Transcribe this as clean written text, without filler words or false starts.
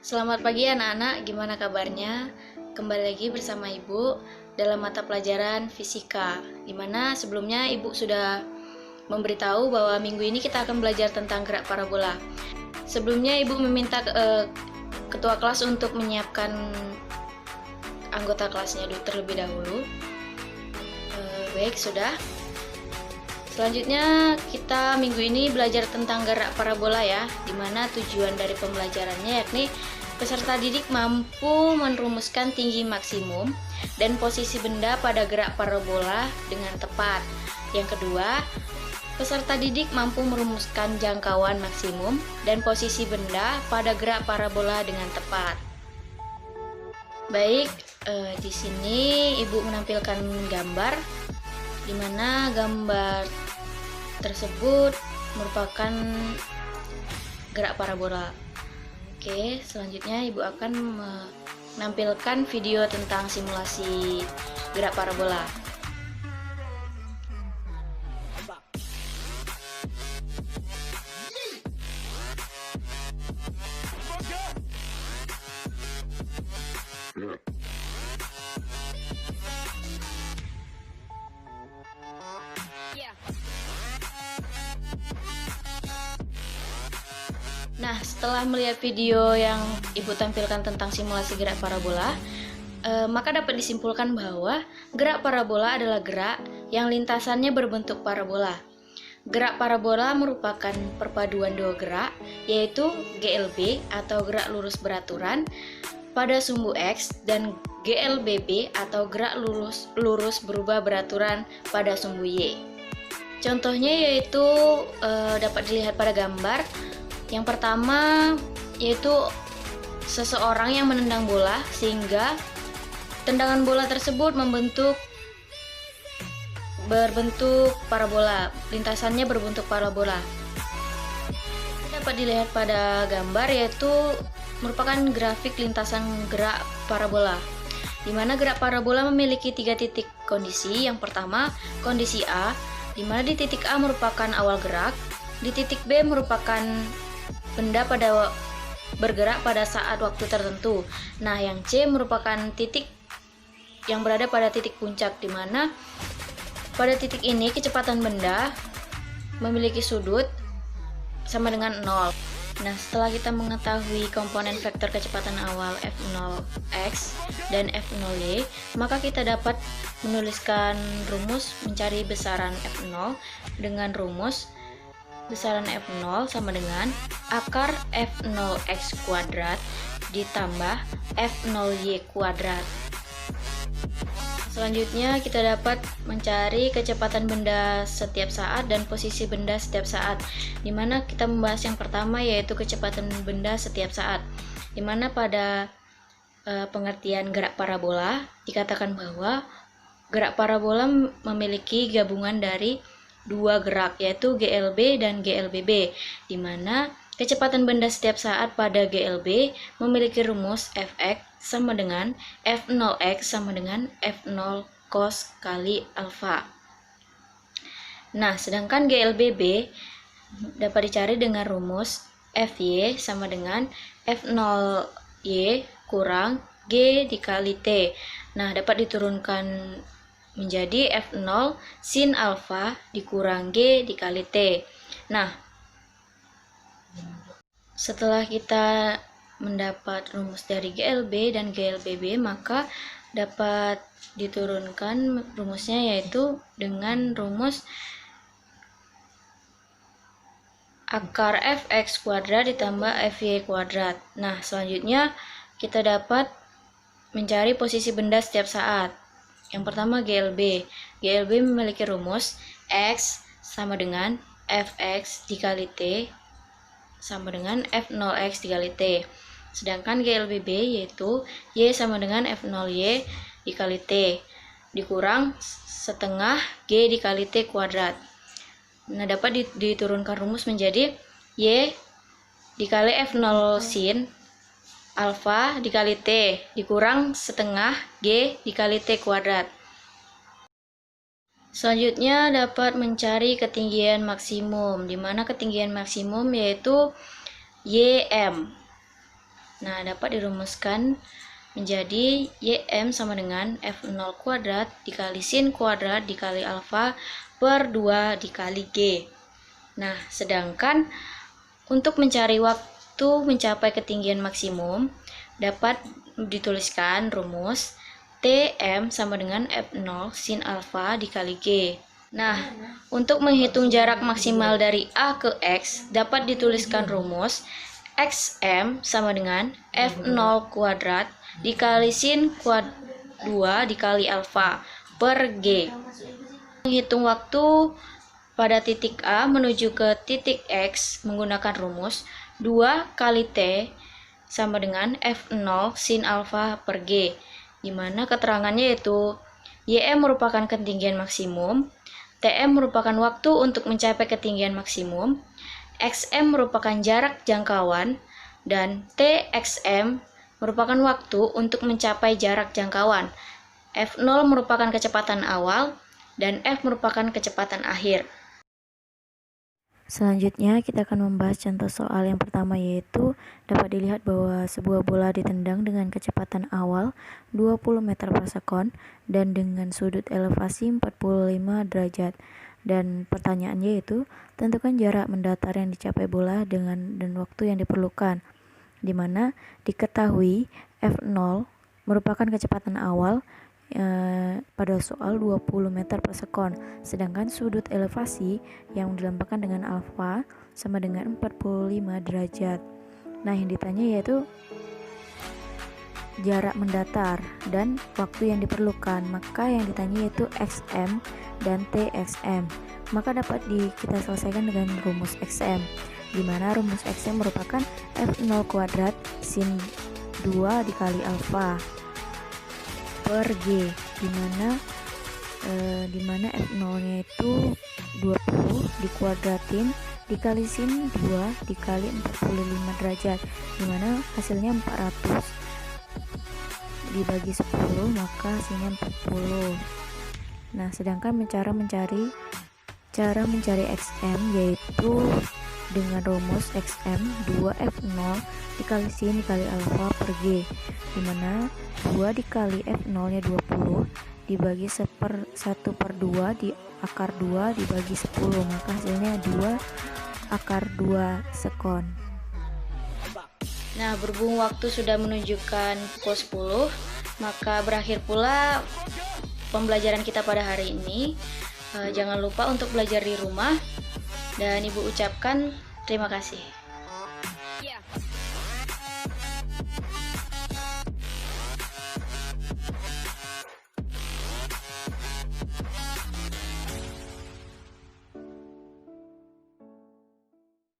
Selamat pagi anak-anak, gimana kabarnya? Kembali lagi bersama Ibu dalam mata pelajaran fisika. Dimana sebelumnya Ibu sudah memberitahu bahwa minggu ini kita akan belajar tentang gerak parabola. Sebelumnya Ibu meminta ketua kelas untuk menyiapkan anggota kelasnya terlebih dahulu. Baik, sudah. Selanjutnya kita minggu ini belajar tentang gerak parabola ya, dimana tujuan dari pembelajarannya yakni peserta didik mampu merumuskan tinggi maksimum dan posisi benda pada gerak parabola dengan tepat. Yang kedua, peserta didik mampu merumuskan jangkauan maksimum dan posisi benda pada gerak parabola dengan tepat. Baik, di sini Ibu menampilkan gambar di mana gambar tersebut merupakan gerak parabola. Oke, selanjutnya Ibu akan menampilkan video tentang simulasi gerak parabola. Nah, setelah melihat video yang Ibu tampilkan tentang simulasi gerak parabola, maka dapat disimpulkan bahwa gerak parabola adalah gerak yang lintasannya berbentuk parabola. Gerak parabola merupakan perpaduan dua gerak, yaitu GLB atau gerak lurus beraturan pada sumbu X dan GLBB atau gerak lurus berubah beraturan pada sumbu Y. Contohnya yaitu dapat dilihat pada gambar. Yang pertama yaitu seseorang yang menendang bola sehingga tendangan bola tersebut berbentuk parabola, lintasannya berbentuk parabola. Dapat dilihat pada gambar yaitu merupakan grafik lintasan gerak parabola, di mana gerak parabola memiliki 3 titik kondisi. Yang pertama, kondisi A, di mana di titik A merupakan awal gerak, di titik B merupakan benda bergerak pada saat waktu tertentu. Nah, yang C merupakan titik yang berada pada titik puncak, di mana pada titik ini kecepatan benda memiliki sudut sama dengan 0. Nah, setelah kita mengetahui komponen vektor kecepatan awal f0x dan f0y, maka kita dapat menuliskan rumus mencari besaran f0 dengan rumus besaran f0 sama dengan akar f0x kuadrat ditambah f0y kuadrat. Selanjutnya kita dapat mencari kecepatan benda setiap saat dan posisi benda setiap saat, dimana kita membahas yang pertama yaitu kecepatan benda setiap saat, dimana pada pengertian gerak parabola dikatakan bahwa gerak parabola memiliki gabungan dari dua gerak yaitu GLB dan GLBB, di mana kecepatan benda setiap saat pada GLB memiliki rumus Fx sama dengan F0x sama dengan F0 cos kali alfa. Nah, sedangkan GLBB dapat dicari dengan rumus Fy sama dengan F0y kurang G dikali T. Nah, dapat diturunkan menjadi F0 sin alfa dikurang G dikali T. Nah, setelah kita mendapat rumus dari GLB dan GLBB, maka dapat diturunkan rumusnya yaitu dengan rumus akar fx kuadrat ditambah fy kuadrat. Nah, selanjutnya kita dapat mencari posisi benda setiap saat. Yang pertama GLB. GLB memiliki rumus X sama dengan Fx dikali T sama dengan F0x dikali T. Sedangkan GLBB yaitu Y sama dengan F0Y dikali T dikurang setengah G dikali T kuadrat. Nah, dapat diturunkan rumus menjadi Y dikali F0 sin alfa dikali T dikurang setengah G dikali T kuadrat. Selanjutnya dapat mencari ketinggian maksimum, di mana ketinggian maksimum yaitu YM. Nah, dapat dirumuskan menjadi YM sama dengan F0 kuadrat dikali sin kuadrat dikali alfa per 2 dikali G. Nah, sedangkan untuk mencari waktu mencapai ketinggian maksimum, dapat dituliskan rumus Tm sama dengan F0 sin alfa dikali G. Nah, untuk menghitung jarak maksimal dari A ke X, dapat dituliskan rumus Xm sama dengan F0 kuadrat dikali sin kuadrat 2 dikali alfa per G. Menghitung waktu pada titik A menuju ke titik X menggunakan rumus 2 kali T sama dengan F0 sin alfa per G, di mana keterangannya yaitu YM merupakan ketinggian maksimum, TM merupakan waktu untuk mencapai ketinggian maksimum, XM merupakan jarak jangkauan, dan TXM merupakan waktu untuk mencapai jarak jangkauan. F0 merupakan kecepatan awal, dan F merupakan kecepatan akhir. Selanjutnya kita akan membahas contoh soal yang pertama, yaitu dapat dilihat bahwa sebuah bola ditendang dengan kecepatan awal 20 meter per sekon dan dengan sudut elevasi 45 derajat. Dan pertanyaannya yaitu tentukan jarak mendatar yang dicapai bola dan waktu yang diperlukan, di mana diketahui F0 merupakan kecepatan awal pada soal 20 meter per sekon, sedangkan sudut elevasi yang dilambangkan dengan alfa sama dengan 45 derajat. Nah, yang ditanya yaitu jarak mendatar dan waktu yang diperlukan, maka yang ditanya yaitu XM dan TXM. Maka dapat kita selesaikan dengan rumus XM, di mana rumus XM merupakan F0 kuadrat sin 2 dikali alfa per G, dimana F0-nya itu 20 dikuadratin dikali sin 2 dikali 45 derajat, dimana hasilnya 400 dibagi 10, maka hasilnya 40. Nah, sedangkan cara mencari XM yaitu dengan rumus XM 2F0 dikali sin dikali alfa per G, dimana 2 dikali F0 nya 20 dibagi 1/2 di akar 2 dibagi 10, maka hasilnya 2 akar 2 sekon. Nah, berhubung waktu sudah menunjukkan pukul 10, maka berakhir pula pembelajaran kita pada hari ini. Jangan lupa untuk belajar di rumah, dan Ibu ucapkan terima kasih.